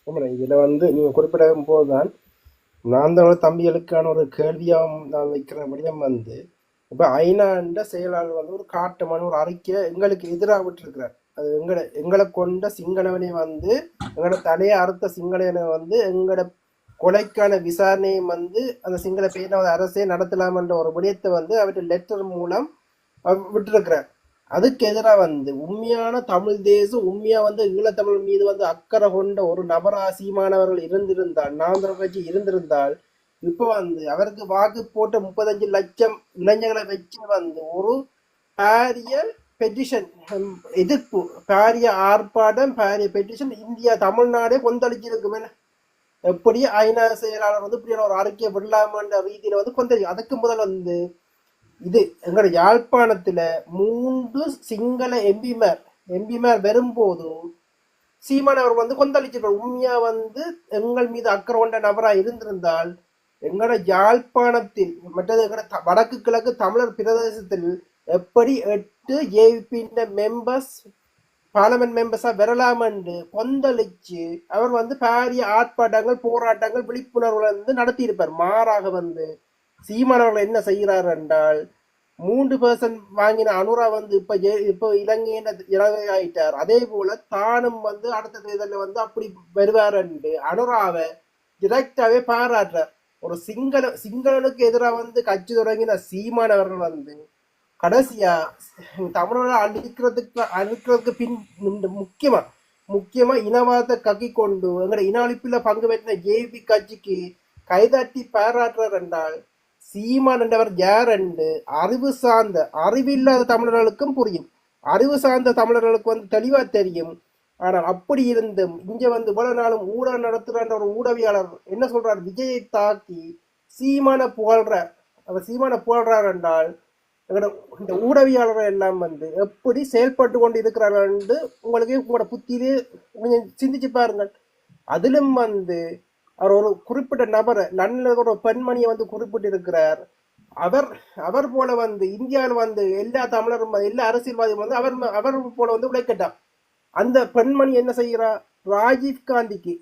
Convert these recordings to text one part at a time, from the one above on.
ஆமாம், இதுல நீங்க குறிப்பிடும் போதுதான் நான் தான் தம்பிகளுக்கான ஒரு கேள்வியாகவும் நான் வைக்கிற விடயம் இப்ப ஐநாண்ட செயலாளர் ஒரு காட்டமான ஒரு அறிக்கையை எங்களுக்கு எதிராக விட்டுருக்கிறார். அது எங்களை கொண்ட சிங்களவனை எங்களோட தலையை அறுத்த சிங்களவனை எங்களோட கொலைக்கான விசாரணையும் அந்த சிங்கள பேரினவாத அரசே நடத்தலாம் என்ற ஒரு விடயத்தை அவற்றை லெட்டர் மூலம் விட்டிருக்கிறார். அதுக்கு எதிராக உண்மையான தமிழ் தேசம் உண்மையா ஈழத்தமிழ் மீது அக்கறை கொண்ட ஒரு நபரா சீமானவர்கள் இருந்திருந்தால், நாம் கட்சி இருந்திருந்தால், இப்ப அவருக்கு வாக்கு போட்ட 35 லட்சம் இளைஞர்களை வச்சு ஒரு பாரிய பெட்டிஷன் எதிர்ப்பு, பாரிய ஆர்ப்பாட்டம், பாரிய பெட்டிஷன் இந்தியா தமிழ்நாடே கொந்தளிச்சிருக்குமே. எப்படி ஐநா செயலாளர் இப்படி ஒரு அறிக்கையை விடலாமன்ற ரீதியில கொந்தளிச்சு. அதுக்கு முதல் இது எங்களோட யாழ்ப்பாணத்துல 3 சிங்கள எம்பிமார் வரும்போதும் சீமான் அவர் கொந்தளிச்சிருப்பார். உண்மையா எங்கள் மீது அக்கறை கொண்ட நபரா இருந்திருந்தால் எங்களோட யாழ்ப்பாணத்தில் மற்றது எங்களோட வடக்கு கிழக்கு தமிழர் பிரதேசத்தில் எப்படி 8 ஏபி மெம்பர்ஸ் பார்லமெண்ட் மெம்பர்ஸா வரலாம் என்று கொந்தளிச்சு அவர் பாரிய ஆர்ப்பாட்டங்கள், போராட்டங்கள், விழிப்புணர்வு நடத்தியிருப்பார். மாறாக சீமானவர்கள் என்ன செய்கிறார் என்றால் 3% வாங்கின அனுரா இப்ப இலங்கையின இலங்கை ஆயிட்டார். அதே போல தானும் அடுத்த தேர்தலில் அப்படி வருவார் என்று அனுராவை டிரெக்டாவே பாராட்டுறார். ஒரு சிங்களனுக்கு எதிராக கட்சி தொடங்கின சீமானவர்கள் கடைசியா தமிழரை அழிக்கிறதுக்கு பின் முக்கியமா இனவாதத்தை கக்கி கொண்டு எங்கட இன அழிப்புல பங்கு பெற்ற ஜேபி கட்சிக்கு கைதாட்டி பாராட்டுறார் என்றால் சீமான் என்றவர் யார் என்று அறிவில்லாத தமிழர்களுக்கும் புரியும். அறிவு சார்ந்த தமிழர்களுக்கு தெளிவா தெரியும். ஆனால் அப்படி இருந்தும் இங்க இவ்வளவு நாளும் ஊடகம் நடத்துற ஒரு ஊடகவியாளர் என்ன சொல்றார்? விஜயை தாக்கி சீமான புகழ்றார். அவர் சீமான புகழ்றார் என்றால் இந்த ஊடகவியாளர்கள் எல்லாம் எப்படி செயல்பட்டு கொண்டு இருக்கிறார்கள் என்று உங்களுக்கு உங்களோட புத்தியிலே கொஞ்சம் சிந்திச்சு பாருங்கள். அதிலும் அவர் ஒரு குறிப்பிட்ட நபரை நல்ல ஒரு பெண்மணியை குறிப்பிட்டு இருக்கிறார். அவர் போல இந்தியாவில் எல்லா தமிழரும் எல்லா அரசியல்வாதியும் அவர் போல உழைக்கட்டான். அந்த பெண்மணி என்ன செய்கிறா? ராஜீவ் காந்திக்கு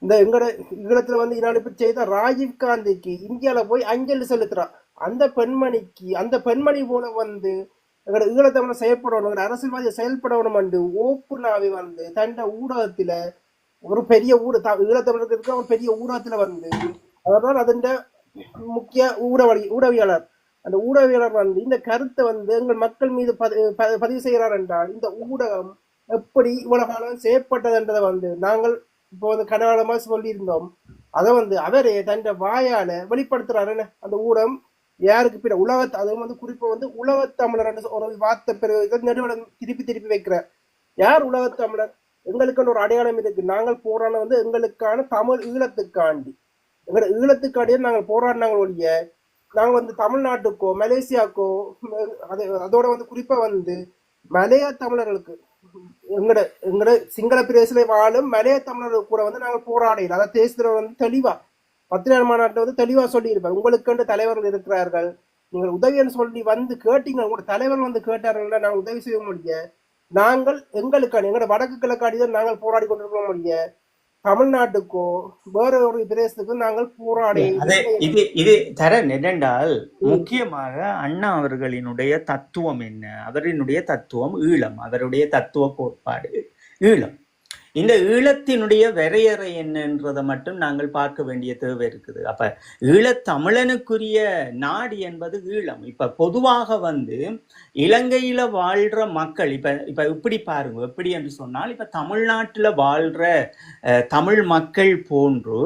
இந்த எங்கட ஈழத்துல இனஅழிப்பு செய்த ராஜீவ் காந்திக்கு இந்தியாவில போய் அஞ்சலி செலுத்துறா. அந்த பெண்மணி போல எங்கட ஈழத்தமிழர் செயல்படணும், எங்கட அரசியல்வாதியை செயல்படணும் என்று ஓப்புனாவே தண்ட ஊடகத்துல ஒரு பெரிய ஈழத்தமிழருக்கு இருக்க ஒரு பெரிய ஊடகத்துல அதனால் அதன் முக்கிய ஊடகவியாளர் அந்த ஊடகவியாளர் இந்த கருத்தை எங்கள் மக்கள் மீது பதிவு செய்கிறார் என்றால் இந்த ஊடகம் எப்படி இவ்வளவு காலம் செயற்பட்டதுன்றதை நாங்கள் இப்போ கனகாலமா சொல்லியிருந்தோம். அதை அவரே தன் வாயால வெளிப்படுத்துறாரு. அந்த ஊடகம் யாருக்கு பிற அது குறிப்பா உலகத்தமிழர் ஒரு வார்த்தை நடுவலம் திருப்பி வைக்கிறார். யார் உலகத்தமிழர்? எங்களுக்கான ஒரு அடையாளம் இருக்கு. நாங்கள் போராட எங்களுக்கான தமிழ் ஈழத்துக்காண்டி எங்களோட ஈழத்துக்காண்டியே நாங்கள் போராடினாங்க ஒழிய நாங்கள் தமிழ்நாட்டுக்கோ மலேசியாக்கோ அதோட குறிப்பா மலைய தமிழர்களுக்கு எங்கட சிங்கள பிரதேசத்துல வாழும் மலைய தமிழர்கள் கூட நாங்கள் போராடையில் அதை தேசத்துல தெளிவா பத்திரிகை மாநாட்டில் தெளிவா சொல்லி இருப்பார். உங்களுக்கு தலைவர்கள் இருக்கிறார்கள், நீங்கள் உதவின்னு சொல்லி கேட்டீங்க. உங்களோட தலைவர்கள் கேட்டார்கள், நாங்கள் உதவி செய்ய முடிய நாங்கள் எங்களுக்கான எங்களோட வடக்கு கிழக்காடிதான் நாங்கள் போராடி கொண்டிருக்கிறோம் முடிய தமிழ்நாட்டுக்கோ வேற ஒரு பிரதேசத்துக்கும் நாங்கள் போராடி இது தர என்னென்றால் முக்கியமாக அண்ணா அவர்களினுடைய தத்துவம் என்ன? அவரினுடைய தத்துவம் ஈழம், அவருடைய தத்துவ கோட்பாடு ஈழம். இந்த ஈழத்தினுடைய வரையறை என்னன்றதை மட்டும் நாங்கள் பார்க்க வேண்டிய தேவை இருக்குது. அப்ப ஈழத்தமிழனுக்குரிய நாடு என்பது ஈழம். இப்ப பொதுவாக இலங்கையில வாழ்ற மக்கள் இப்ப இப்படி பாருங்க, எப்படி என்று சொன்னால் இப்ப தமிழ்நாட்டுல வாழ்ற தமிழ் மக்கள் போன்று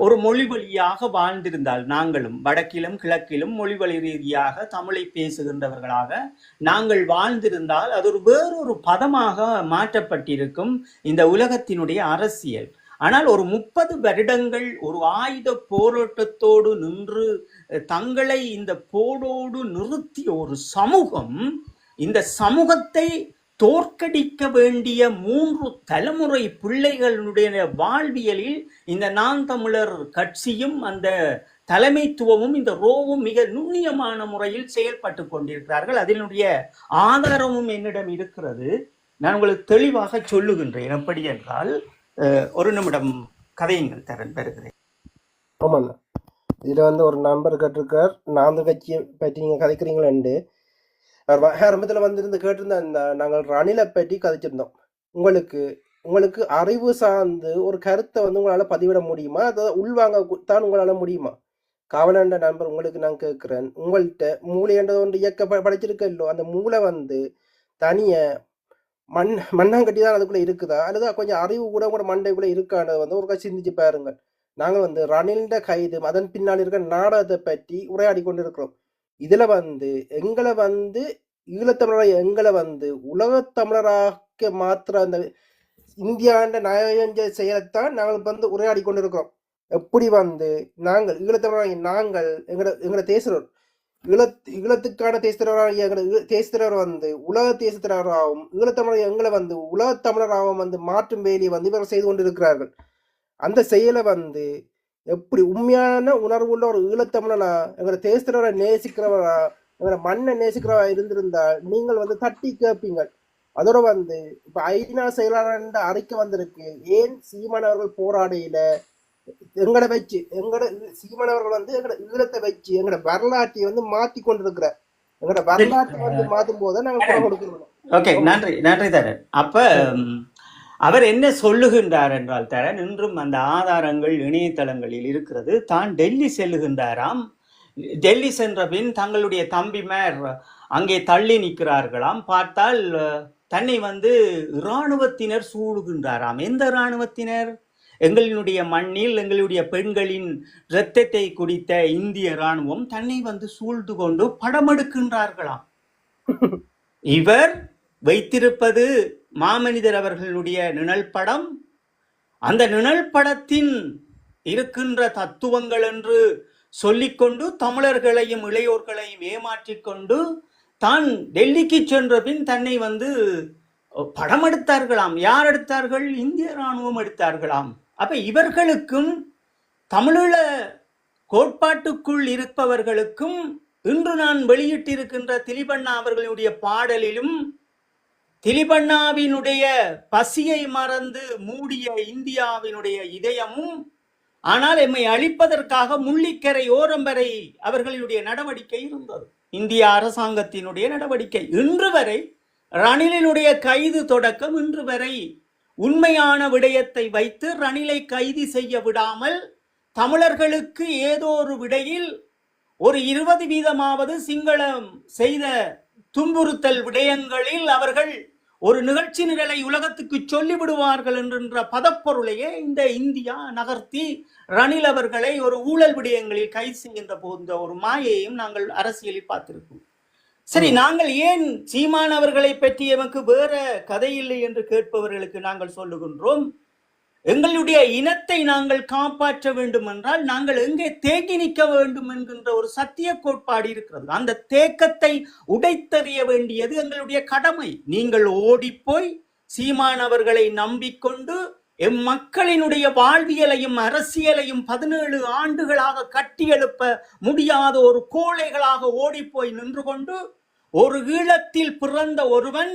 ஒரு மொழி வழியாக வாழ்ந்திருந்தால் நாங்களும் வடக்கிலும் கிழக்கிலும் மொழி வழி ரீதியாக தமிழை பேசுகின்றவர்களாக நாங்கள் வாழ்ந்திருந்தால் அது ஒரு வேறொரு பதமாக மாற்றப்பட்டிருக்கும் இந்த உலகத்தினுடைய அரசியல். ஆனால் ஒரு 30 வருடங்கள் ஒரு ஆயுத போராட்டத்தோடு நின்று தங்களை இந்த போரோடு நிறுத்திய ஒரு சமூகம், இந்த சமூகத்தை தோற்கடிக்க வேண்டிய 3 தலைமுறை பிள்ளைகளுடைய வாழ்வியலில் இந்த நாம் தமிழர் கட்சியும் அந்த தலைமைத்துவமும் இந்த ரோவும் மிக நுண்ணியமான முறையில் செயல்பட்டு கொண்டிருக்கிறார்கள். அதனுடைய ஆதாரமும் என்னிடம் இருக்கிறது. நான் உங்களுக்கு தெளிவாக சொல்லுகின்றேன். எப்படி என்றால் ஒரு நிமிடம் கதையுங்கள் தரன் பெறுகிறேன். ஆமாண்ணா, இதில் வந்து ஒரு நண்பர் கேட்டிருக்கார், நாங்கள் கட்சியை பற்றி நீங்கள் கதைக்கிறீங்களேண்டு. ஆரம்பத்தில் வந்திருந்து கேட்டிருந்தேன், நாங்கள் ரணிலை பற்றி கதைச்சிருந்தோம். உங்களுக்கு உங்களுக்கு அறிவு சார்ந்து ஒரு கருத்தை வந்து உங்களால் பதிவிட முடியுமா? அதை உள்வாங்க தான் உங்களால் முடியுமா? காவலண்ட நண்பர், உங்களுக்கு நான் கேட்குறேன், உங்கள்கிட்ட மூளைன்றது ஒன்று படைச்சிருக்க இல்லோ, அந்த மூளை வந்து தனிய மண்ணாங்கட்டி தான் அதுக்குள்ளே இருக்குதா, அல்லது கொஞ்சம் அறிவு கூட கூட மண்டைக்குள்ளே இருக்கானது வந்து ஒரு சிந்திச்சு பாருங்கள். நாங்கள் வந்து ரணில்ட கைது அதன் பின்னால் இருக்கிற நாடகத்தை பற்றி உரையாடி கொண்டு இருக்கிறோம். இதுல வந்து எங்களை வந்து ஈழத்தமிழரை எங்களை வந்து உலகத்தமிழராக மாத்திர அந்த இந்தியாண்ட நயஞ்ச செயலைத்தான் நாங்கள் வந்து உரையாடி கொண்டு இருக்கிறோம். எப்படி வந்து நாங்கள் ஈழத்தமிழராகி நாங்கள் எங்களை தேசுறோம், ஈழத்துக்கான தேசித்தலைவராகிய எங்களை தேசித்தலைவர் வந்து உலக தேசித்தலைவராகவும் ஈழத்தமிழர் எங்களை வந்து உலகத்தமிழராகவும் வந்து மாற்றும் வேலையை வந்து இவர்கள் செய்து கொண்டிருக்கிறார்கள். அந்த செயலை வந்து எப்படி உண்மையான உணர்வுள்ள ஒரு ஈழத்தமிழனா எங்களை தேசித்தலைவரை நேசிக்கிறவரா எங்களை மண்ணை நேசிக்கிறவரா இருந்திருந்தால் நீங்கள் வந்து தட்டி கேட்பீங்க. அதோட வந்து இப்ப ஐநா செயலாளர் அறிக்கை வந்திருக்கு, ஏன் சீமானவர்கள் போராடையில எங்கட வச்சு எங்கட சீமானவர்கள் வந்து எங்கட ஈழத்தை வச்சு எங்கட வரலாற்றை வந்து மாத்தி கொண்டிருக்கிற எங்கட வரலாற்றை வந்து மாற்றும் போது நாங்கள் குரல் கொடுக்கிறோம். ஓகே, நன்றி நன்றி தரன். அப்ப அவர் என்ன சொல்லுகின்றார் என்றால் தரன், இன்றும் அந்த ஆதாரங்கள் இணையதளங்களில் இருக்கிறது. தான் டெல்லி செல்லுகின்றாராம். டெல்லி சென்ற பின் தங்களுடைய தம்பிமார் அங்கே தள்ளி நிற்கிறார்களாம். பார்த்தால் தன்னை வந்து இராணுவத்தினர் சூழுகின்றாராம். எந்த இராணுவத்தினர்? எங்களினுடைய மண்ணில் எங்களுடைய பெண்களின் இரத்தத்தை குடித்த இந்திய இராணுவம் தன்னை வந்து சூழ்ந்து கொண்டு படம் எடுக்கின்றார்களாம். இவர் வைத்திருப்பது மாமனிதர் அவர்களுடைய நிழல் படம். அந்த நிழல் படத்தின் இருக்கின்ற தத்துவங்கள் என்று சொல்லிக்கொண்டு தமிழர்களையும் இளையோர்களையும் ஏமாற்றிக் கொண்டு தான் டெல்லிக்கு சென்ற பின் தன்னை வந்து படம் எடுத்தார்களாம். யார் எடுத்தார்கள்? இந்திய இராணுவம் எடுத்தார்களாம். அப்ப இவர்களுக்கும் தமிழீழ கோட்பாட்டுக்குள் இருப்பவர்களுக்கும் இன்று நான் வெளியிட்டிருக்கின்ற திலிபண்ணா அவர்களுடைய பாடலிலும் திலிபண்ணாவினுடைய பசியை மறந்து மூடிய இந்தியாவினுடைய இதயமும், ஆனால் எம்மை அழிப்பதற்காக முள்ளிக்கரை ஓரம் வரை அவர்களுடைய நடவடிக்கை இருந்தது. இந்திய அரசாங்கத்தினுடைய நடவடிக்கை இன்று வரை, ரணிலினுடைய கைது தொடக்கம் இன்று வரை உண்மையான விடயத்தை வைத்து ரணிலை கைது செய்ய விடாமல் தமிழர்களுக்கு ஏதோ ஒரு விடையில் ஒரு 20% சிங்களம் செய்த துன்புறுத்தல் விடயங்களில் அவர்கள் ஒரு நிகழ்ச்சி நிரலை உலகத்துக்கு சொல்லிவிடுவார்கள் என்கின்ற பதப்பொருளையே இந்த இந்தியா நகர்த்தி ரணில் அவர்களை ஒரு ஊழல் விடயங்களில் கைது செய்கின்ற போன்ற ஒரு மாயையும் நாங்கள் அரசியலில் பார்த்திருக்கோம். சரி, நாங்கள் ஏன் சீமான் அவர்களை பற்றி எமக்கு வேற கதை இல்லை என்று கேட்பவர்களுக்கு நாங்கள் சொல்லுகின்றோம், எங்களுடைய இனத்தை நாங்கள் காப்பாற்ற வேண்டும் என்றால் நாங்கள் எங்கே தேக்கி நிற்க வேண்டும் என்கின்ற ஒரு சத்திய கோட்பாடு இருக்கிறது. அந்த தேக்கத்தை உடைத்தறிய வேண்டியது எங்களுடைய கடமை. நீங்கள் ஓடிப்போய் சீமான் அவர்களை நம்பிக்கொண்டு எம் மக்களினுடைய வாழ்வியலையும் அரசியலையும் 17 ஆண்டுகளாக கட்டியெழுப்ப முடியாத ஒரு கோழைகளாக ஓடிப்போய் நின்று கொண்டு ஒரு ஈழத்தில் பிறந்த ஒருவன்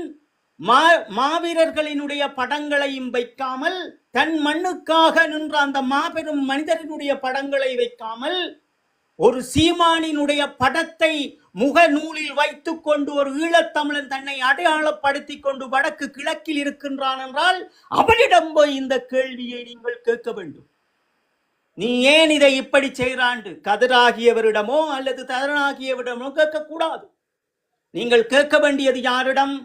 மாவீரர்களினுடைய படங்களையும் வைக்காமல் தன் மண்ணுக்காக நின்ற அந்த மாபெரும் மனிதரினுடைய படங்களை வைக்காமல் ஒரு சீமானினுடைய படத்தை முகநூலில் வைத்துக் கொண்டு ஒரு ஈழத்தமிழன் தன்னை அடையாளப்படுத்திக் கொண்டு வடக்கு கிழக்கில் இருக்கின்றான் என்றால் அவனிடம் போய் இந்த கேள்வியை நீங்கள் கேட்க வேண்டும். நீ ஏன் இதை இப்படி செய்கிறாண்டு கதிராகியவரிடமோ அல்லது தரனாகியவரிடமோ கேட்கக்கூடாது. நீங்கள் கேட்க வேண்டியது யாரிடம்?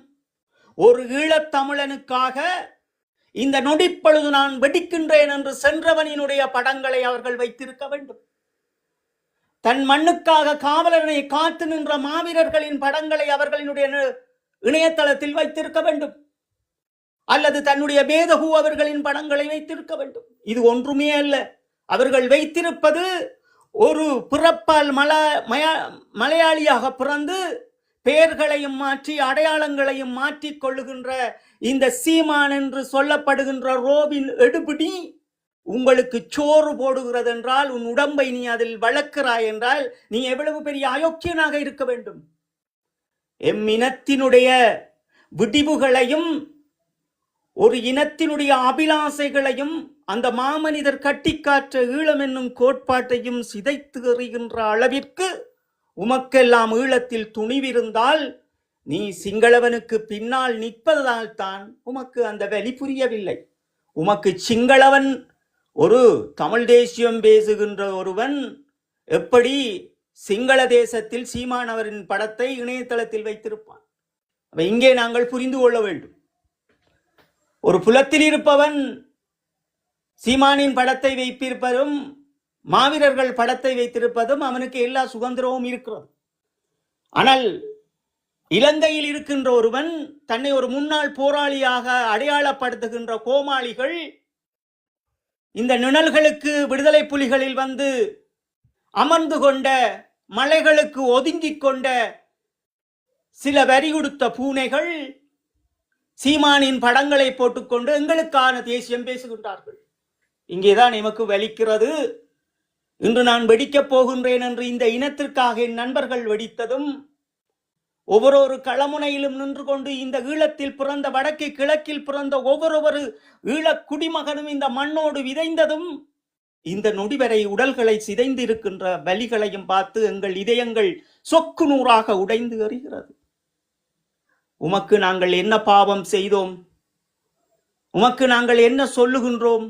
ஒரு ஈழத்தமிழனுக்காக இந்த நொடிப்பொழுது நான் வெடிக்கின்றேன் என்று சென்றவனினுடைய படங்களை அவர்கள் வைத்திருக்க வேண்டும். தன் மண்ணுக்காக காவலனை காத்து நின்ற மாவீரர்களின் படங்களை அவர்களினுடைய இணையதளத்தில் வைத்திருக்க வேண்டும். அல்லது தன்னுடைய மேதகு அவர்களின் படங்களை வைத்திருக்க வேண்டும். இது ஒன்றுமே அல்ல. அவர்கள் வைத்திருப்பது ஒரு பிறப்பால் மலையாளியாக பிறந்து பெயர்களையும் மாற்றி அடையாளங்களையும் மாற்றிக் கொள்ளுகின்ற இந்த சீமான் என்று சொல்லப்படுகின்ற ரோபின் எடுபிடி உங்களுக்கு சோறு போடுகிறது என்றால், உன் உடம்பை நீ அதில் வளர்க்கிறாய் என்றால் நீ எவ்வளவு பெரிய அயோக்கியனாக இருக்க வேண்டும். எம் இனத்தினுடைய விடிவுகளையும் ஒரு இனத்தினுடைய அபிலாசைகளையும் அந்த மாமனிதர் கட்டிக்காற்ற ஈழம் என்னும் கோட்பாட்டையும் சிதைத்து எறிகின்ற அளவிற்கு உமக்கெல்லாம் ஈழத்தில் துணிவிருந்தால் நீ சிங்களவனுக்கு பின்னால் நிற்பதால் தான் உமக்கு அந்த வலி புரியவில்லை. உமக்கு சிங்களவன், ஒரு தமிழ் தேசியம் பேசுகின்ற ஒருவன் எப்படி சிங்கள தேசத்தில் சீமானவரின் படத்தை இணையதளத்தில் வைத்திருப்பான்? இங்கே நாங்கள் புரிந்து கொள்ள வேண்டும். ஒரு புலத்தில் இருப்பவன் சீமானின் படத்தை வைத்திருப்பதும் மாவீரர்கள் படத்தை வைத்திருப்பதும் அவனுக்கு எல்லா சுதந்திரமும் இருக்கிறது. ஆனால் இலங்கையில் இருக்கின்ற ஒருவன் தன்னை ஒரு முன்னாள் போராளியாக அடையாளப்படுத்துகின்ற கோமாளிகள் இந்த நிழல்களுக்கு விடுதலை புலிகளில் வந்து அமர்ந்து கொண்ட, மலைகளுக்கு ஒதுங்கிக் கொண்ட சில வரியுடுத்த பூனைகள் சீமானின் படங்களை போட்டுக்கொண்டு எங்களுக்கான தேசியம் பேசுகின்றார்கள். இங்கேதான் எமக்கு வலிக்கிறது. இன்று நான் வெடிக்கப் போகின்றேன் என்று இந்த இனத்திற்காக என் நண்பர்கள் வெடித்ததும், ஒவ்வொரு களமுனையிலும் நின்று கொண்டு இந்த ஈழத்தில் பிறந்த, வடக்கு கிழக்கில் பிறந்த ஒவ்வொரு ஈழ குடிமகனும் இந்த மண்ணோடு விதைந்ததும், இந்த நொடி வரை உடல்களை சிதைந்து இருக்கின்ற வலிகளையும் பார்த்து எங்கள் இதயங்கள் சொக்கு நூறாக உடைந்து எறிகிறது. உமக்கு நாங்கள் என்ன பாவம் செய்தோம்? உமக்கு நாங்கள் என்ன சொல்லுகின்றோம்?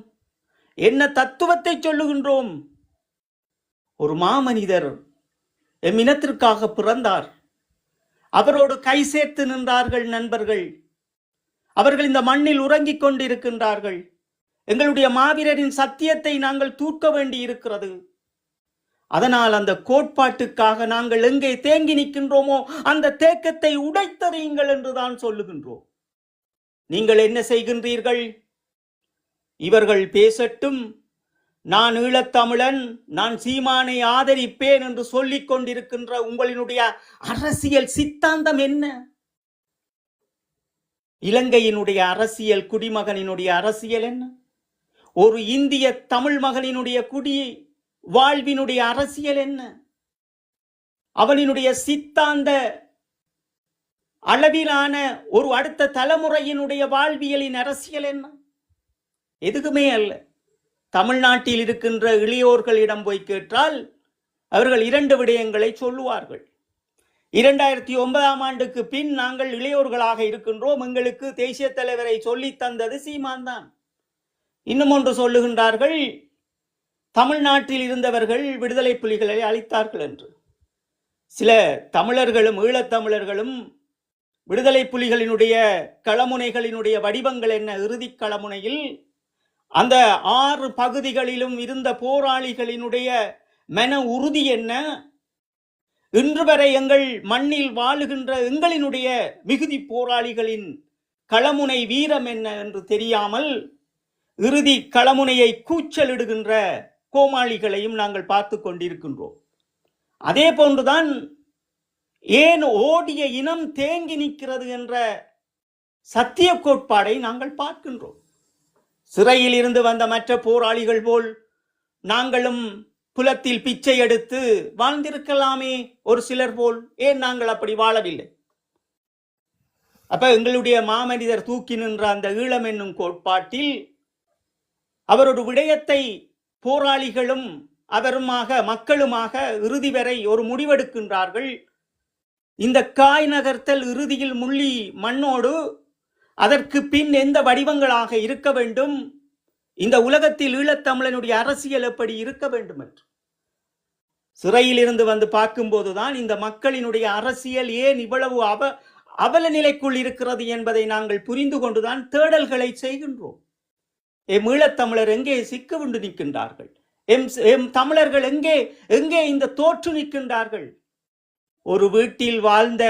என்ன தத்துவத்தை சொல்லுகின்றோம்? ஒரு மாமனிதர் எம் இனத்திற்காக பிறந்தார். அவரோடு கை சேர்த்து நின்றார்கள் நண்பர்கள். அவர்கள் இந்த மண்ணில் உறங்கிக் கொண்டிருக்கின்றார்கள். எங்களுடைய மாவீரரின் சத்தியத்தை நாங்கள் தூக்க வேண்டி இருக்கிறது. அதனால் அந்த கோட்பாட்டுக்காக நாங்கள் எங்கே தேங்கி நிற்கின்றோமோ அந்த தேக்கத்தை உடைத்தறியுங்கள் என்றுதான் சொல்லுகின்றோம். நீங்கள் என்ன செய்கின்றீர்கள்? இவர்கள் பேசட்டும், நான் ஈழத்தமிழன், நான் சீமானை ஆதரிப்பேன் என்று சொல்லிக் கொண்டிருக்கின்ற உங்களினுடைய அரசியல் சித்தாந்தம் என்ன? இலங்கையினுடைய அரசியல், குடிமகனினுடைய அரசியல் என்ன? ஒரு இந்திய தமிழ் மகனினுடைய குடி வாழ்வினுடைய அரசியல் என்ன? அவனினுடைய சித்தாந்த அளவிலான ஒரு அடுத்த தலைமுறையினுடைய வாழ்வியலின் அரசியல் என்ன? எதுக்குமே அல்ல. தமிழ்நாட்டில் இருக்கின்ற இளையோர்களிடம் போய் கேட்டால் அவர்கள் 2 விடயங்களை சொல்லுவார்கள். 2009ஆம் ஆண்டுக்கு பின் நாங்கள் இளையோர்களாக இருக்கின்றோம், எங்களுக்கு தேசிய தலைவரை சொல்லி தந்தது சீமான் தான். இன்னும் ஒன்று சொல்லுகின்றார்கள், தமிழ்நாட்டில் இருந்தவர்கள் விடுதலை புலிகளை அழித்தார்கள் என்று. சில தமிழர்களும் ஈழத்தமிழர்களும் விடுதலை புலிகளினுடைய களமுனைகளினுடைய வடிவங்கள் என்ன? இறுதி களமுனையில் அந்த 6 பகுதிகளிலும் இருந்த போராளிகளினுடைய மன உறுதி என்ன? இன்று வரை எங்கள் மண்ணில் வாழுகின்ற எங்களினுடைய மிகுதி போராளிகளின் களமுனை வீரம் என்ன என்று தெரியாமல் இறுதி களமுனையை கூச்சலிடுகின்ற கோமாளிகளையும் நாங்கள் பார்த்து கொண்டிருக்கின்றோம். அதே போன்றுதான் ஏன் ஓடிய இனம் தேங்கி நிற்கிறது என்ற சத்திய கோட்பாடை நாங்கள் பார்க்கின்றோம். சிறையில் இருந்து வந்த மற்ற போராளிகள் போல் நாங்களும் புலத்தில் பிச்சை எடுத்து வாழ்ந்திருக்கலாமே, ஒரு சிலர் போல். ஏன் நாங்கள் அப்படி வாழவில்லை? அப்ப எங்களுடைய மாமனிதர் தூக்கி நின்ற அந்த ஈழம் என்னும் கோட்பாட்டில் அவரொரு விடயத்தை போராளிகளும் அவருமாக மக்களுமாக இறுதி வரை ஒரு முடிவெடுக்கின்றார்கள். இந்த காய் நகர்த்தல் இறுதியில் முள்ளி மண்ணோடு அதற்கு பின் எந்த வடிவங்களாக இருக்க வேண்டும், இந்த உலகத்தில் ஈழத்தமிழனுடைய அரசியல் எப்படி இருக்க வேண்டும் என்று சிறையில் இருந்து வந்து பார்க்கும்போதுதான் இந்த மக்களினுடைய அரசியல் ஏன் இவ்வளவு அவல நிலைக்குள் இருக்கிறது என்பதை நாங்கள் புரிந்து கொண்டுதான் தேடல்களை செய்கின்றோம். எம் ஈழத்தமிழர் எங்கே சிக்குண்டு நிற்கின்றார்கள்? எம் தமிழர்கள் எங்கே இந்த தோற்று நிற்கின்றார்கள்? ஒரு வீட்டில் வாழ்ந்த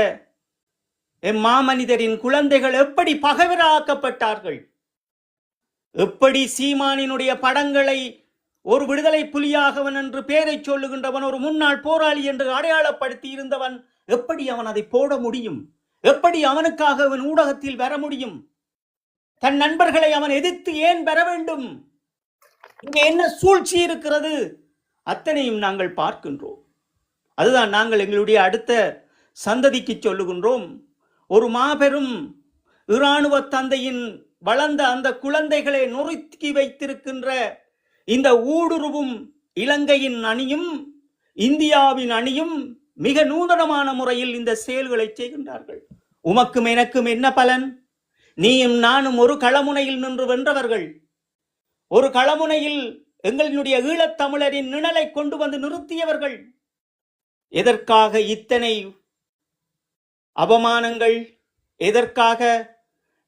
எம் மாமனிதரின் குழந்தைகள் எப்படி பகைவராக்கப்பட்டார்கள்? எப்படி சீமானினுடைய படங்களை ஒரு விடுதலை புலியாகவன் என்று பெயரை சொல்லுகின்றவன், ஒரு முன்னாள் போராளி என்று அடையாளப்படுத்தி இருந்தவன், எப்படி அவன் அதை போட முடியும்? எப்படி அவனுக்காக அவன் ஊடகத்தில் வர முடியும்? தன் நண்பர்களை அவன் எதிர்த்து ஏன் பெற வேண்டும்? இங்கே என்ன சூழ்ச்சி இருக்கிறது? அத்தனையும் நாங்கள் பார்க்கின்றோம். அதுதான் நாங்கள் எங்களுடைய அடுத்த சந்ததிக்கு சொல்லுகின்றோம். ஒரு மாபெரும் இராணுவ தந்தையின் வளர்ந்த அந்த குழந்தைகளை நொறுக்கி வைத்திருக்கின்ற இந்த ஊடுருவும் இலங்கையின் அணியும் இந்தியாவின் அணியும் மிக நூதனமான முறையில் இந்த செயல்களை செய்கின்றார்கள். உமக்கும் எனக்கும் என்ன பலன்? நீயும் நானும் ஒரு களமுனையில் நின்று வென்றவர்கள். ஒரு களமுனையில் எங்களினுடைய ஈழத்தமிழரின் நிழலை கொண்டு வந்து நிறுத்தியவர்கள். எதற்காக இத்தனை அவமானங்கள்? எதற்காக?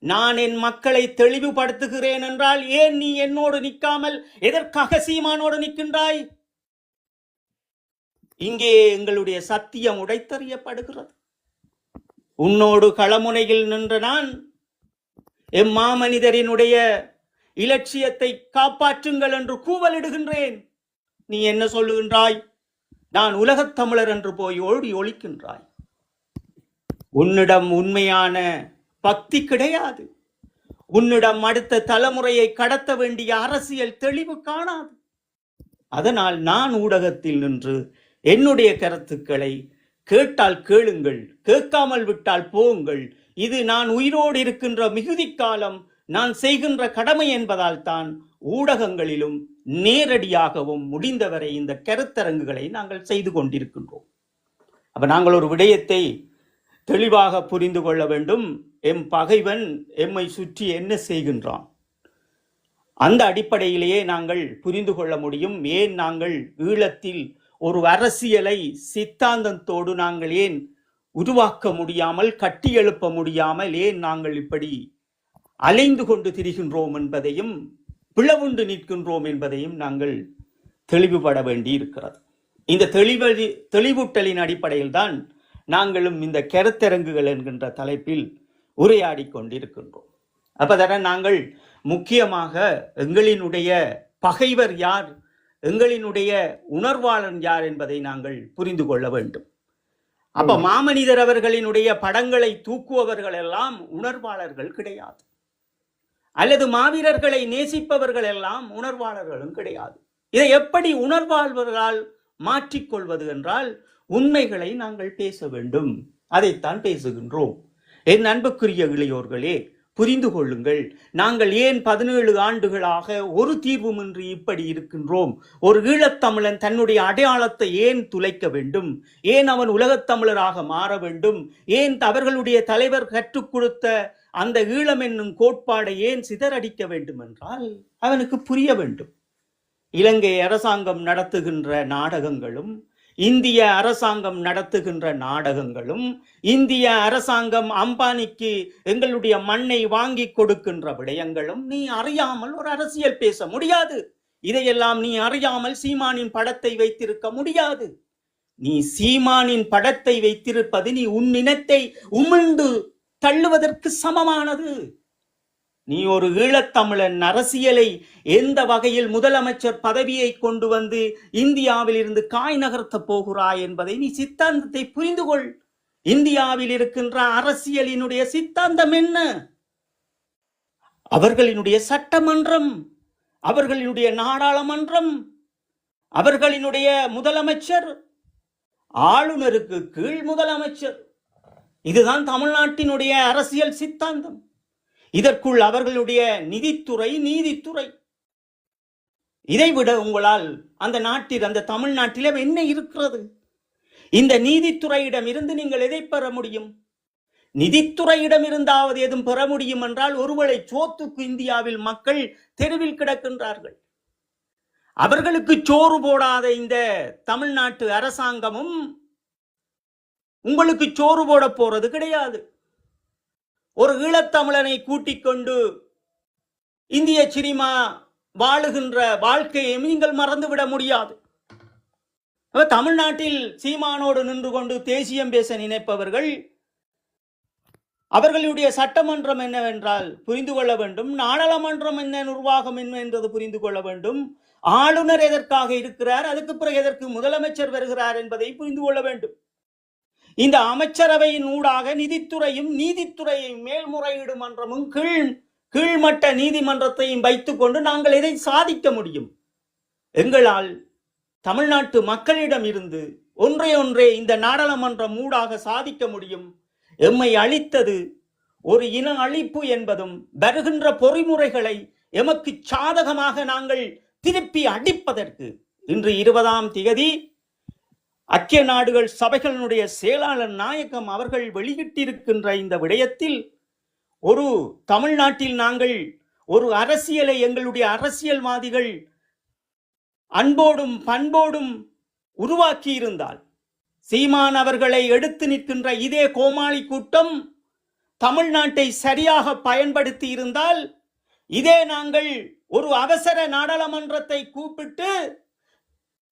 நான் என் மக்களை தெளிவுபடுத்துகிறேன் என்றால் ஏன் நீ என்னோடு நிற்காமல் எதற்காக சீமானோடு நிற்கின்றாய்? இங்கே எங்களுடைய சத்தியம் உடைத்தறியப்படுகிறது. உன்னோடு களமுனையில் நின்ற நான் எம் மாமனிதரினுடைய இலட்சியத்தை காப்பாற்றுங்கள் என்று கூவலிடுகின்றேன். நீ என்ன சொல்லுகின்றாய்? நான் உலகத் தமிழர் என்று போய் ஓடி ஒழிக்கின்றாய். உன்னிடம் உண்மையான பக்தி கிடையாது. உன்னிடம் அடுத்த தலைமுறையை கடத்த வேண்டிய அரசியல் தெளிவு காணாது. அதனால் நான் ஊடகத்தில் நின்று என்னுடைய கருத்துக்களை கேட்டால் கேளுங்கள், கேட்காமல் விட்டால் போங்கள். இது நான் உயிரோடு இருக்கின்ற மிகுதி காலம் நான் செய்கின்ற கடமை என்பதால் தான் ஊடகங்களிலும் நேரடியாகவும் முடிந்தவரை இந்த கருத்தரங்குகளை நாங்கள் செய்து கொண்டிருக்கின்றோம். அப்ப நாங்கள் ஒரு விடயத்தை தெளிவாக புரிந்து கொள்ள வேண்டும். எம் பகைவன் எம்மை சுற்றி என்ன செய்கின்றான், அந்த அடிப்படையிலேயே நாங்கள் புரிந்து கொள்ள முடியும். ஏன் நாங்கள் ஈழத்தில் ஒரு அரசியலை சித்தாந்தத்தோடு நாங்கள் ஏன் உருவாக்க முடியாமல், கட்டி எழுப்ப முடியாமல் ஏன் நாங்கள் இப்படி அலைந்து கொண்டு திரிகின்றோம் என்பதையும், பிளவுண்டு நிற்கின்றோம் என்பதையும் நாங்கள் தெளிவுபட வேண்டி இருக்கிறது. இந்த தெளிவூட்டலின் அடிப்படையில் தான் நாங்களும் இந்த கருத்தரங்குகள் என்கின்ற தலைப்பில் உரையாடி கொண்டிருக்கின்றோம். அப்பதான் நாங்கள் முக்கியமாக எங்களினுடைய பகைவர் யார், எங்களினுடைய உணர்வாளன் யார் என்பதை நாங்கள் புரிந்து கொள்ள வேண்டும். அப்ப மாமனிதர் அவர்களினுடைய படங்களை தூக்குபவர்கள் எல்லாம் உணர்வாளர்கள் கிடையாது, அல்லது மாவீரர்களை நேசிப்பவர்கள் எல்லாம் உணர்வாளர்களும் கிடையாது. இதை எப்படி உணர்வாளர்களால் மாற்றிக்கொள்வது என்றால் உண்மைகளை நாங்கள் பேச வேண்டும். அதைத்தான் பேசுகின்றோம். என் அன்புக்குரிய இளையோர்களே, புரிந்து கொள்ளுங்கள். நாங்கள் ஏன் 17 ஆண்டுகளாக ஒரு தீர்வுமின்றி இப்படி இருக்கின்றோம்? ஒரு ஈழத்தமிழன் தன்னுடைய அடையாளத்தை ஏன் துளைக்க வேண்டும்? ஏன் அவன் உலகத்தமிழராக மாற வேண்டும்? ஏன் அவர்களுடைய தலைவர் கற்றுக் கொடுத்த அந்த ஈழம் என்னும் கோட்பாடை ஏன் சிதறடிக்க வேண்டும் என்றால் அவனுக்கு புரிய வேண்டும். இலங்கை அரசாங்கம் நடத்துகின்ற நாடகங்களும், இந்திய அரசாங்கம் நடத்துகின்ற நாடகங்களும், இந்திய அரசாங்கம் அம்பானிக்கு எங்களுடைய மண்ணை வாங்கி கொடுக்கின்ற விடயங்களும் நீ அறியாமல் ஒரு அரசியல் பேச முடியாது. இதையெல்லாம் நீ அறியாமல் சீமானின் படத்தை வைத்திருக்க முடியாது. நீ சீமானின் படத்தை வைத்திருப்பது நீ உன் இனத்தை உமிழ்ந்து தள்ளுவதற்கு சமமானது. நீ ஒரு ஈழத்தமிழன் அரசியலை எந்த வகையில் முதலமைச்சர் பதவியை கொண்டு வந்து இந்தியாவில் இருந்து காய் நகர்த்த போகிறாய் என்பதை நீ சித்தாந்தத்தை புரிந்து கொள். இந்தியாவில் இருக்கின்ற அரசியலினுடைய சித்தாந்தம் என்ன? அவர்களினுடைய சட்டமன்றம், அவர்களினுடைய நாடாளுமன்றம், அவர்களினுடைய முதலமைச்சர், ஆளுநருக்கு கீழ் முதலமைச்சர். இதுதான் தமிழ்நாட்டினுடைய அரசியல் சித்தாந்தம். இதற்குள் அவர்களுடைய நிதித்துறை, நீதித்துறை. இதைவிட உங்களால் அந்த நாட்டில், அந்த தமிழ்நாட்டிலே என்ன இருக்கிறது? இந்த நீதித்துறையிடம் இருந்து நீங்கள் எதை பெற முடியும்? நிதித்துறையிடம் இருந்தாவது எதுவும் பெற முடியும் என்றால் ஒருவேளை சோத்துக்கு இந்தியாவில் மக்கள் தெருவில் கிடக்கின்றார்கள். அவர்களுக்கு சோறு போடாத இந்த தமிழ்நாட்டு அரசாங்கமும் உங்களுக்கு சோறு போட போறது கிடையாது. ஒரு ஈழத்தமிழனை கூட்டிக் கொண்டு இந்திய சினிமா வாழுகின்ற வாழ்க்கையை நீங்கள் மறந்துவிட முடியாது. தமிழ்நாட்டில் சீமானோடு நின்று கொண்டு தேசியம் பேச நினைப்பவர்கள், அவர்களுடைய சட்டமன்றம் என்னவென்றால் புரிந்து கொள்ள வேண்டும், நாடாளுமன்றம் என்ன, நிர்வாகம் என்ன என்பது புரிந்து கொள்ள வேண்டும், ஆளுநர் எதற்காக இருக்கிறார், அதுக்கு பிறகு எதற்கு முதலமைச்சர் வருகிறார் என்பதை புரிந்து கொள்ள வேண்டும். இந்த அமைச்சரவையின் ஊடாக நிதித்துறையும் நீதித்துறையும் மேல்முறையீடு மன்றமும் கீழ்மட்ட நீதிமன்றத்தையும் வைத்துக் கொண்டு நாங்கள் எதை சாதிக்க முடியும்? எங்களால் தமிழ்நாட்டு மக்களிடம் இருந்து ஒன்றே இந்த நாடாளுமன்றம் ஊடாக சாதிக்க முடியும். எம்மை அளித்தது ஒரு இன அழிப்பு என்பதும் வருகின்ற பொறிமுறைகளை எமக்கு சாதகமாக நாங்கள் திருப்பி அடிப்பதற்கு இன்று 20ஆம் தேதி ஐக்கிய நாடுகள் சபைகளினுடைய செயலாளர் நாயகம் அவர்கள் வெளியிட்டிருக்கின்ற இந்த விடயத்தில் ஒரு தமிழ்நாட்டில் நாங்கள் ஒரு அரசியலை எங்களுடைய அரசியல்வாதிகள் அன்போடும் பண்போடும் உருவாக்கி இருந்தால், சீமான் அவர்களை எடுத்து நிற்கின்ற இதே கோமாளி கூட்டம் தமிழ்நாட்டை சரியாக பயன்படுத்தி இருந்தால், இதே நாங்கள் ஒரு அவசர நாடாளுமன்றத்தை கூப்பிட்டு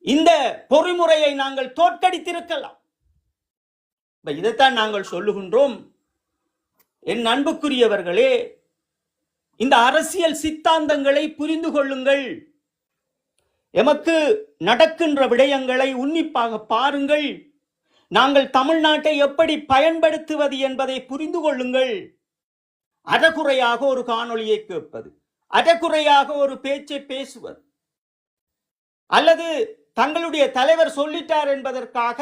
இந்த பொறிமுறையை நாங்கள் தோற்கடித்திருக்கலாம். இதைத்தான் நாங்கள் சொல்லுகின்றோம். என் அன்புக்குரியவர்களே, இந்த அரசியல் சித்தாந்தங்களை புரிந்து கொள்ளுங்கள். எமக்கு நடக்கின்ற விடயங்களை உன்னிப்பாக பாருங்கள். நாங்கள் தமிழ்நாட்டை எப்படி பயன்படுத்துவது என்பதை புரிந்து கொள்ளுங்கள். அறகுறையாக ஒரு காணொளியை கேட்பது, அறகுறையாக ஒரு பேச்சை பேசுவது, அல்லது தங்களுடைய தலைவர் சொல்லிட்டார் என்பதற்காக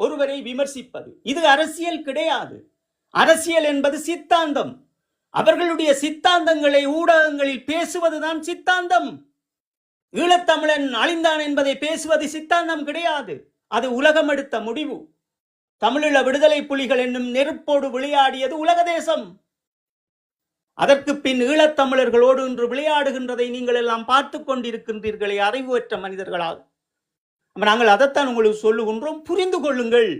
ஒருவரை விமர்சிப்பது, இது அரசியல் கிடையாது. அரசியல் என்பது சித்தாந்தம். அவர்களுடைய சித்தாந்தங்களை ஊடகங்களில் பேசுவதுதான் சித்தாந்தம். ஈழத்தமிழன் அழிந்தான் என்பதை பேசுவது சித்தாந்தம் கிடையாது. அது உலகம் எடுத்த முடிவு. தமிழீழ விடுதலை புலிகள் என்னும் நெருப்போடு விளையாடியது உலக தேசம். அதற்கு பின் ஈழத்தமிழர்களோடு இன்று விளையாடுகின்றதை நீங்கள் எல்லாம் பார்த்து கொண்டிருக்கின்றீர்களே, அறிவுற்ற மனிதர்களாக. நாங்கள் அதைத்தான் உங்களுக்கு சொல்லுகின்றோம். புரிந்து கொள்ளுங்கள்.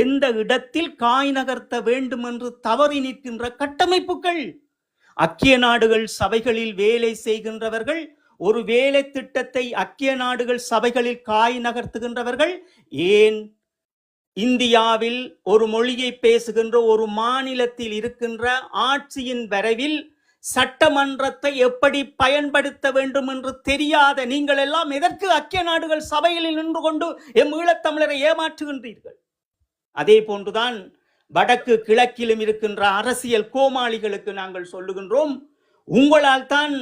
எந்த இடத்தில் காய் நகர்த்த வேண்டும் என்று தவறி நிற்கின்ற கட்டமைப்புகள். ஐக்கிய நாடுகள் சபைகளில் வேலை செய்கின்றவர்கள், ஒரு வேலை திட்டத்தை ஐக்கிய நாடுகள் சபைகளில் காய் நகர்த்துகின்றவர்கள், ஏன் இந்தியாவில் ஒரு மொழியை பேசுகின்ற ஒரு மாநிலத்தில் இருக்கின்ற ஆட்சியின் வரைவில் சட்டமன்றத்தை எப்படி பயன்படுத்த வேண்டும் என்று தெரியாத நீங்கள் எல்லாம் எதற்கு ஐக்கிய நாடுகள் சபையில் நின்று கொண்டு எம் ஈழத்தமிழரை ஏமாற்றுகின்றீர்கள்? அதே போன்றுதான் வடக்கு கிழக்கிலும் இருக்கின்ற அரசியல் கோமாளிகளுக்கு நாங்கள் சொல்லுகின்றோம், உங்களால் தான்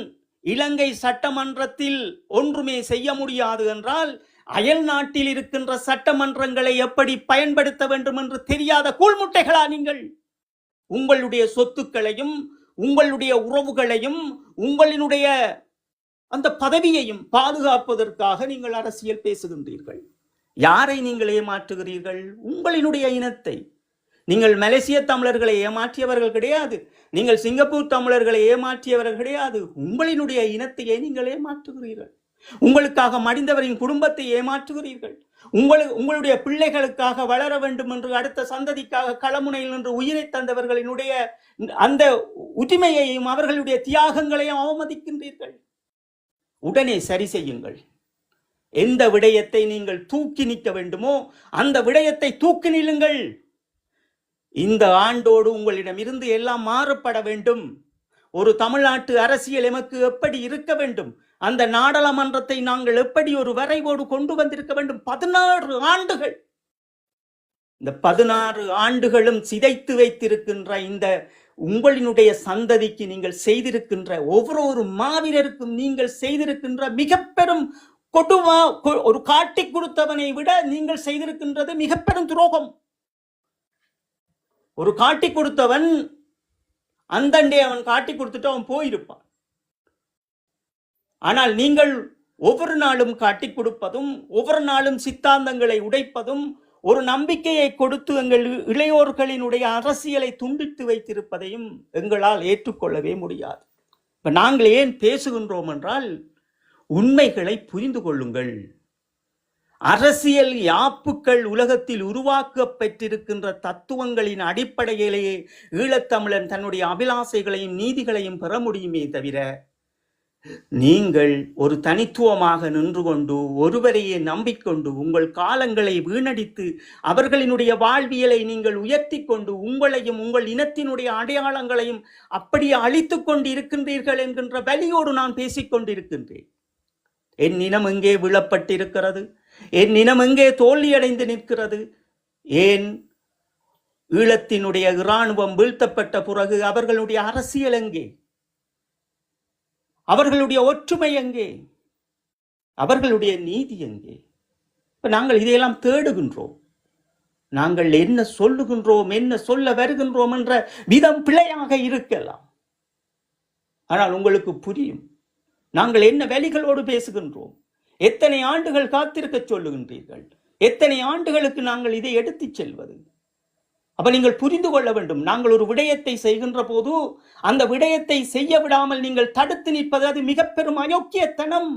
இலங்கை சட்டமன்றத்தில் ஒன்றுமே செய்ய முடியாது என்றால் அயல் நாட்டில் இருக்கின்ற சட்டமன்றங்களை எப்படி பயன்படுத்த வேண்டும் என்று தெரியாத கூழ்முட்டைகளா நீங்கள்? உங்களுடைய சொத்துக்களையும் உங்களுடைய உறவுகளையும் உங்களினுடைய அந்த பதவியையும் பாதுகாப்பதற்காக நீங்கள் அரசியல் பேசுகின்றீர்கள். யாரை நீங்கள் ஏமாற்றுகிறீர்கள்? உங்களினுடைய இனத்தை. நீங்கள் மலேசிய தமிழர்களை ஏமாற்றியவர்கள் கிடையாது, நீங்கள் சிங்கப்பூர் தமிழர்களை ஏமாற்றியவர்கள் கிடையாது. உங்களினுடைய இனத்தையே நீங்கள் ஏமாற்றுகிறீர்கள். உங்களுக்காக மடிந்தவரின் குடும்பத்தை ஏமாற்றுகிறீர்கள். உங்களுடைய பிள்ளைகளுக்காக வளர வேண்டும் என்று அடுத்த சந்ததிக்காக களமுனையில் நின்று உயிரை தந்தவர்களினுடைய அந்த உரிமையையும் அவர்களுடைய தியாகங்களையும் அவமதிக்கின்றீர்கள். உடனே சரி செய்யுங்கள். எந்த விடயத்தை நீங்கள் தூக்கி நிற்க வேண்டுமோ அந்த விடயத்தை தூக்கி நில்லுங்கள். இந்த ஆண்டோடு உங்களிடம் இருந்து எல்லாம் மாறுபட வேண்டும். ஒரு தமிழ்நாட்டு அரசியல் எமக்கு எப்படி இருக்க வேண்டும், அந்த நாடாளுமன்றத்தை நாங்கள் எப்படி ஒரு வரைவோடு கொண்டு வந்திருக்க வேண்டும். 16 ஆண்டுகள், இந்த 16 ஆண்டுகளும் சிதைத்து வைத்திருக்கின்ற இந்த உங்களினுடைய சந்ததிக்கு நீங்கள் செய்திருக்கின்ற ஒவ்வொரு மாவீரருக்கும் நீங்கள் செய்திருக்கின்ற மிக பெரும் கொடுமா, ஒரு காட்டி கொடுத்தவனை விட நீங்கள் செய்திருக்கின்றது மிக பெரும் துரோகம். ஒரு காட்டி கொடுத்தவன் அந்தண்டே அவன் காட்டி கொடுத்துட்டு அவன் போயிருப்பான். ஆனால் நீங்கள் ஒவ்வொரு நாளும் காட்டி கொடுப்பதும், ஒவ்வொரு நாளும் சித்தாந்தங்களை உடைப்பதும், ஒரு நம்பிக்கையை கொடுத்து எங்கள் இளையோர்களினுடைய அரசியலை துண்டித்து வைத்திருப்பதையும் எங்களால் ஏற்றுக்கொள்ளவே முடியாது. இப்ப நாங்கள் ஏன் பேசுகின்றோம் என்றால், உண்மைகளை புரிந்து கொள்ளுங்கள். அரசியல் யாப்புக்கள் உலகத்தில் உருவாக்கப்பட்டிருக்கின்ற தத்துவங்களின் அடிப்படையிலேயே ஈழத்தமிழன் தன்னுடைய அபிலாசைகளையும் நீதிகளையும் பெற முடியுமே தவிர, நீங்கள் ஒரு தனித்துவமாக நின்று கொண்டு ஒருவரையே நம்பிக்கொண்டு உங்கள் காலங்களை வீணடித்து அவர்களினுடைய வாழ்வியலை நீங்கள் உயர்த்தி கொண்டு உங்களையும் உங்கள் இனத்தினுடைய அடையாளங்களையும் அப்படியே அழித்து கொண்டு இருக்கின்றீர்கள் என்கின்ற வலியோடு நான் பேசிக்கொண்டிருக்கின்றேன். என் இனம் எங்கே விழப்பட்டிருக்கிறது? என் இனம் எங்கே தோல்வியடைந்து நிற்கிறது? ஏன் ஈழத்தினுடைய இராணுவம் வீழ்த்தப்பட்ட பிறகு அவர்களுடைய அரசியல் எங்கே? அவர்களுடைய ஒற்றுமை எங்கே? அவர்களுடைய நீதி எங்கே? இப்ப நாங்கள் இதையெல்லாம் தேடுகின்றோம். நாங்கள் என்ன சொல்லுகின்றோம், என்ன சொல்ல வருகின்றோம் என்ற விதம் பிழையாக இருக்கலாம். ஆனால் உங்களுக்கு புரியும் நாங்கள் என்ன வழிகளோடு பேசுகின்றோம். எத்தனை ஆண்டுகள் காத்திருக்க சொல்லுகின்றீர்கள், எத்தனை ஆண்டுகளுக்கு நாங்கள் இதை எடுத்துச் செல்வது. அப்ப நீங்கள் புரிந்து கொள்ள வேண்டும், நாங்கள் ஒரு விடயத்தை செய்கின்ற போது அந்த விடயத்தை செய்ய விடாமல் நீங்கள் தடுத்து நிற்பது அது மிக பெரும் அயோக்கியத்தனம்.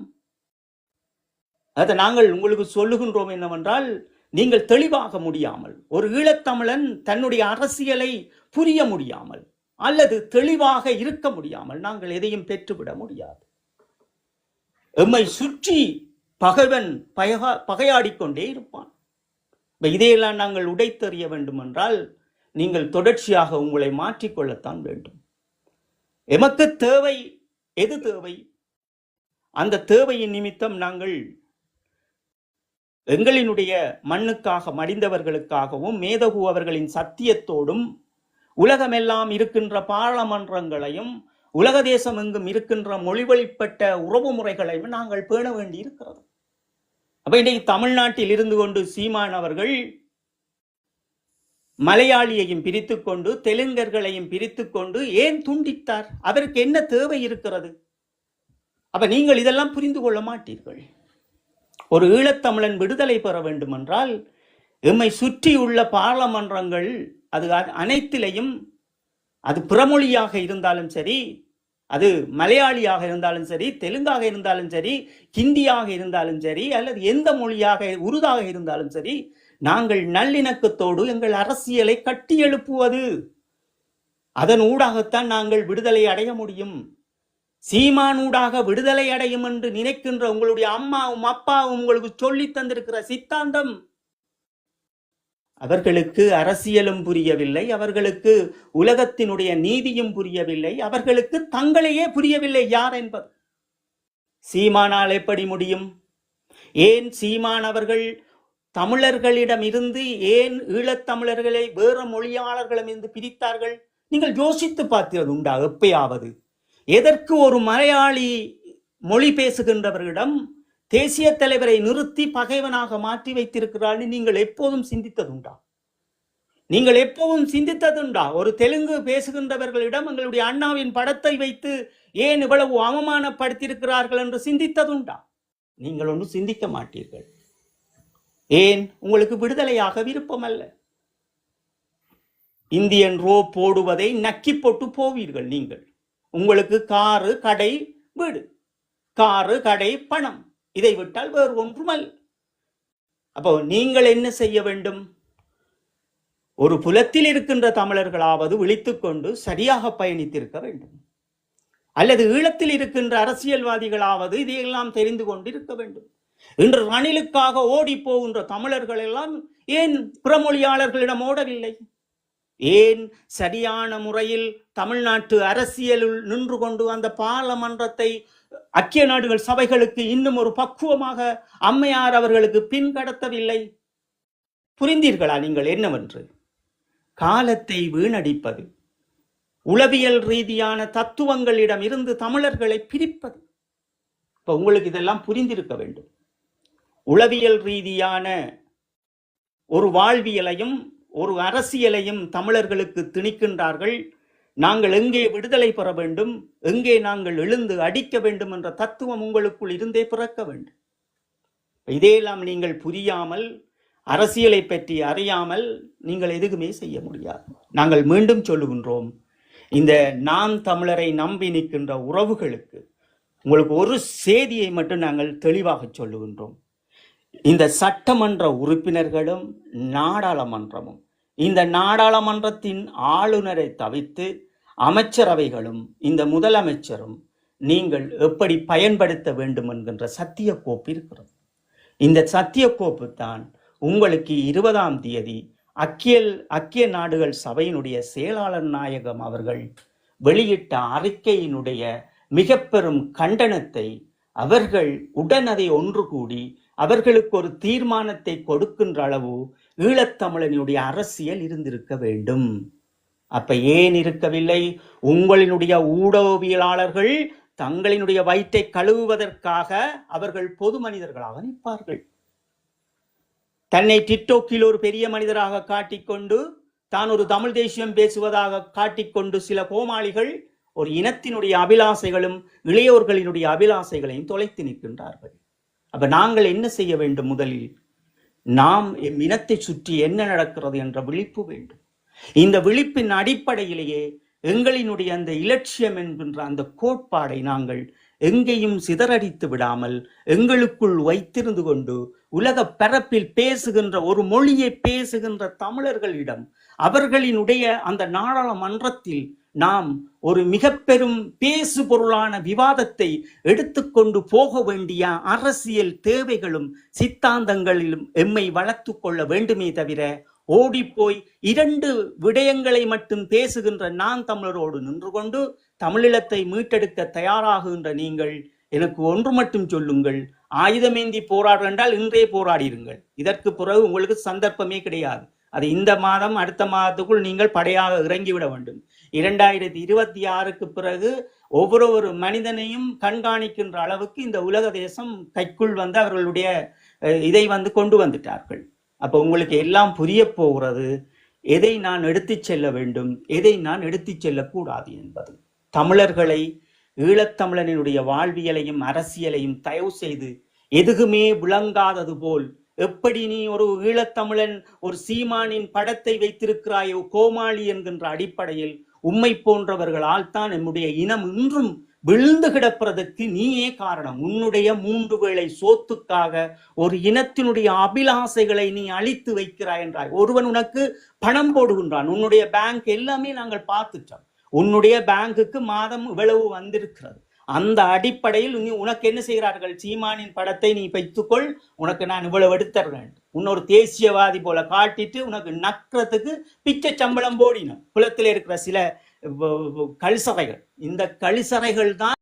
அதை நாங்கள் உங்களுக்கு சொல்லுகின்றோம் என்னவென்றால், நீங்கள் தெளிவாக முடியாமல், ஒரு ஈழத்தமிழன் தன்னுடைய அரசியலை புரிய முடியாமல் அல்லது தெளிவாக இருக்க முடியாமல் நாங்கள் எதையும் பெற்றுவிட முடியாது. எம்மை சுற்றி பகைவன் பகையாடிக்கொண்டே இருப்பான். இதையெல்லாம் நாங்கள் உடைத்தெறிய வேண்டும் என்றால் நீங்கள் தொடர்ச்சியாக உங்களை மாற்றிக்கொள்ளத்தான் வேண்டும். எமக்கு தேவை எது தேவை, அந்த தேவையின் நிமித்தம் நாங்கள் எங்களினுடைய மண்ணுக்காக மடிந்தவர்களுக்காகவும் மேதகு அவர்களின் சத்தியத்தோடும் உலகமெல்லாம் இருக்கின்ற பாராளுமன்றங்களையும் உலக தேசம் எங்கும் இருக்கின்ற மொழிவழிப்பட்ட உறவு முறைகளையும் நாங்கள் பேண வேண்டி இருக்கிறது. அப்ப இன்றைக்கு தமிழ்நாட்டில் இருந்து கொண்டு சீமான் அவர்கள் மலையாளியையும் பிரித்துக் கொண்டு தெலுங்கர்களையும் பிரித்துக் கொண்டு ஏன் துண்டித்தார்? அவருக்கு என்ன தேவை இருக்கிறது? அப்ப நீங்கள் இதெல்லாம் புரிந்து கொள்ள மாட்டீர்கள். ஒரு ஈழத்தமிழன் விடுதலை பெற வேண்டும் என்றால் எம்மை சுற்றியுள்ள பாராளுமன்றங்கள் அது அனைத்திலையும், அது பிறமொழியாக இருந்தாலும் சரி, அது மலையாளியாக இருந்தாலும் சரி, தெலுங்காக இருந்தாலும் சரி, ஹிந்தியாக இருந்தாலும் சரி, அல்லது எந்த மொழியாக உருதாக இருந்தாலும் சரி, நாங்கள் நல்லிணக்கத்தோடு எங்கள் அரசியலை கட்டி எழுப்புவது, அதன் ஊடாகத்தான் நாங்கள் விடுதலை அடைய முடியும். சீமானூடாக விடுதலை அடையும் என்று நினைக்கின்ற உங்களுடைய அம்மாவும் அப்பாவும் உங்களுக்கு சொல்லி தந்திருக்கிற சித்தாந்தம், அவர்களுக்கு அரசியலும் புரியவில்லை, அவர்களுக்கு உலகத்தினுடைய நீதியும் புரியவில்லை, அவர்களுக்கு தங்களையே புரியவில்லை யார் என்பது. சீமானால் எப்படி முடியும்? ஏன் சீமான் அவர்கள் தமிழர்களிடம் இருந்து ஏன் ஈழத்தமிழர்களை வேறு மொழியாளர்களிடமிருந்து பிரித்தார்கள்? நீங்கள் யோசித்து பார்த்தது உண்டா எப்பயாவது? எதற்கு ஒரு மலையாளி மொழி பேசுகின்றவர்களிடம் தேசிய தலைவரை நிறுத்தி பகைவனாக மாற்றி வைத்திருக்கிறார்கள்? நீங்கள் எப்போதும் சிந்தித்ததுண்டா? நீங்கள் எப்போதும் சிந்தித்ததுண்டா? ஒரு தெலுங்கு பேசுகின்றவர்களிடம் எங்களுடைய அண்ணாவின் படத்தை வைத்து ஏன் இவ்வளவு அவமானப்படுத்தியிருக்கிறார்கள் என்று சிந்தித்ததுண்டா? நீங்கள் ஒன்றும் சிந்திக்க மாட்டீர்கள். ஏன்? உங்களுக்கு விடுதலையாக விருப்பம் அல்ல. இந்தியன் ரோ போடுவதை நக்கி போட்டு போவீர்கள். நீங்கள் உங்களுக்கு காரு, கடை, வீடு, காரு, கடை, பணம், இதை விட்டால் வேறு ஒன்றுமல்ல. அப்போ நீங்கள் என்ன செய்ய வேண்டும்? ஒரு புலத்தில் இருக்கின்ற தமிழர்களாவது விழித்துக் கொண்டு சரியாக பயணித்திருக்க வேண்டும். அல்லது ஈழத்தில் இருக்கின்ற அரசியல்வாதிகளாவது இதையெல்லாம் தெரிந்து கொண்டு இருக்க வேண்டும். இன்று ரணிலுக்காக ஓடி போகின்ற தமிழர்கள் எல்லாம் ஏன் பிறமொழியாளர்களிடம் ஓடவில்லை? ஏன் சரியான முறையில் தமிழ்நாட்டு அரசியலில் நின்று கொண்டு அந்த பாராளுமன்றத்தை ஐக்கிய நாடுகள் சபைகளுக்கு இன்னும் ஒரு பக்குவமாக அம்மையார் அவர்களுக்கு பின்கடத்தவில்லை? புரிந்தீர்களா நீங்கள் என்னவென்று? காலத்தை வீணடிப்பது, உளவியல் ரீதியான தத்துவங்களிடம் இருந்து தமிழர்களை பிரிப்பது. இப்ப உங்களுக்கு இதெல்லாம் புரிந்திருக்க வேண்டும். உளவியல் ரீதியான ஒரு வாழ்வியலையும் ஒரு அரசியலையும் தமிழர்களுக்கு திணிக்கின்றார்கள். நாங்கள் எங்கே விடுதலை பெற வேண்டும், எங்கே நாங்கள் எழுந்து அடிக்க வேண்டும் என்ற தத்துவம் உங்களுக்குள் இருந்தே பிறக்க வேண்டும். இதையெல்லாம் நீங்கள் புரியாமல், அரசியலை பற்றி அறியாமல் நீங்கள் எதுவுமே செய்ய முடியாது. நாங்கள் மீண்டும் சொல்லுகின்றோம், இந்த நாம் தமிழரை நம்பி நிற்கின்ற உறவுகளுக்கு உங்களுக்கு ஒரு செய்தியை மட்டும் நாங்கள் தெளிவாக சொல்லுகின்றோம். இந்த சட்டமன்ற உறுப்பினர்களும் நாடாளுமன்றமும், இந்த நாடாளுமன்றத்தின் ஆளுநரை தவிர்த்து அமைச்சரவைகளும் இந்த முதலமைச்சரும் நீங்கள் எப்படி பயன்படுத்த வேண்டும் என்கின்ற சத்திய கோப்பு இருக்கிறது. இந்த சத்திய கோப்பு தான் உங்களுக்கு 20ஆம் தேதி ஐக்கிய நாடுகள் சபையினுடைய செயலாளர் நாயகம் அவர்கள் வெளியிட்ட அறிக்கையினுடைய மிக பெரும் கண்டனத்தை அவர்கள் உடன் அதை ஒன்று கூடி அவர்களுக்கு ஒரு தீர்மானத்தை கொடுக்கின்ற அளவு ஈழத்தமிழனுடைய அரசியல் இருந்திருக்க வேண்டும். அப்ப ஏன் இருக்கவில்லை? உங்களினுடைய ஊடகவியலாளர்கள் தங்களினுடைய வயிற்றை கழுவுவதற்காக அவர்கள் பொது மனிதர்களாக நிற்பார்கள். தன்னை டிக்டோக்கில் ஒரு பெரிய மனிதராக காட்டிக்கொண்டு தான் ஒரு தமிழ் தேசியம் பேசுவதாக காட்டிக்கொண்டு சில கோமாளிகள் ஒரு இனத்தினுடைய அபிலாசைகளும் இளையோர்களினுடைய அபிலாசைகளையும் தொலைத்து நிற்கின்றார்கள். அப்ப நாங்கள் என்ன செய்ய வேண்டும்? முதலில் நாம் இனத்தை சுற்றி என்ன நடக்கிறது என்ற விழிப்பு வேண்டும். இந்த விழிப்பின் அடிப்படையிலேயே எங்களினுடைய அந்த இலட்சியம் என்கின்ற அந்த கோட்பாடை நாங்கள் எங்கேயும் சிதறடித்து விடாமல் எங்களுக்குள் வைத்திருந்து கொண்டு உலக பரப்பில் பேசுகின்ற ஒரு மொழியை பேசுகின்ற தமிழர்களிடம் அவர்களினுடைய அந்த நாடாளுமன்றத்தில் நாம் ஒரு மிக பெரும் பேசு பொருளான விவாதத்தை எடுத்துக்கொண்டு போக வேண்டிய அரசியல் தேவைகளும் சித்தாந்தங்களிலும் எம்மை வளர்த்து கொள்ள வேண்டுமே தவிர ஓடிப்போய் 2 விடயங்களை மட்டும் பேசுகின்ற நான் தமிழரோடு நின்று கொண்டு தமிழீழத்தை மீட்டெடுக்க தயாராகுகின்ற நீங்கள் எனக்கு ஒன்று மட்டும் சொல்லுங்கள், ஆயுதமேந்தி போராடு என்றால் இன்றே போராடிருங்கள். இதற்கு பிறகு உங்களுக்கு சந்தர்ப்பமே கிடையாது. அது இந்த மாதம் அடுத்த மாதத்துக்குள் நீங்கள் படையாக இறங்கிவிட வேண்டும். 2026க்கு பிறகு ஒவ்வொரு மனிதனையும் கண்காணிக்கின்ற அளவுக்கு இந்த உலக தேசம் கைக்குள் வந்து அவர்களுடைய இதை வந்து கொண்டு வந்துட்டார்கள். அப்போ உங்களுக்கு எல்லாம் புரிய போகிறது எதை நான் எடுத்து செல்ல வேண்டும், எதை நான் எடுத்து செல்லக்கூடாது என்பது. தமிழர்களை, ஈழத்தமிழனுடைய வாழ்வியலையும் அரசியலையும் தயவு செய்து எதுவுமே விளங்காதது போல், எப்படி நீ ஒரு ஈழத்தமிழன் ஒரு சீமானின் படத்தை வைத்திருக்கிறாயோ கோமாளி என்கின்ற அடிப்படையில் உம்மை போன்றவர்களால் தான் நம்முடைய இனம் இன்றும் விழுந்து கிடப்பதற்கு நீயே காரணம். உன்னுடைய 3 வேளை சோத்துக்காக ஒரு இனத்தினுடைய அபிலாசைகளை நீ அழித்து வைக்கிறாய் என்றாய். ஒருவன் உனக்கு பணம் போடுகின்றான், உன்னுடைய பேங்க் எல்லாமே நாங்கள் பார்த்துட்டோம், உன்னுடைய பேங்குக்கு மாதம் இவ்வளவு வந்திருக்கிறது. அந்த அடிப்படையில் உனக்கு என்ன செய்கிறார்கள்? சீமானின் படத்தை நீ வைத்துக்கொள், உனக்கு நான் இவ்வளவு எடுத்துறேன், உன்னொரு தேசியவாதி போல காட்டிட்டு உனக்கு நக்கிறதுக்கு பிச்சை சம்பளம் போடினோம். குளத்தில் இருக்கிற சில கழிசறைகள், இந்த கழிசறைகள் தான்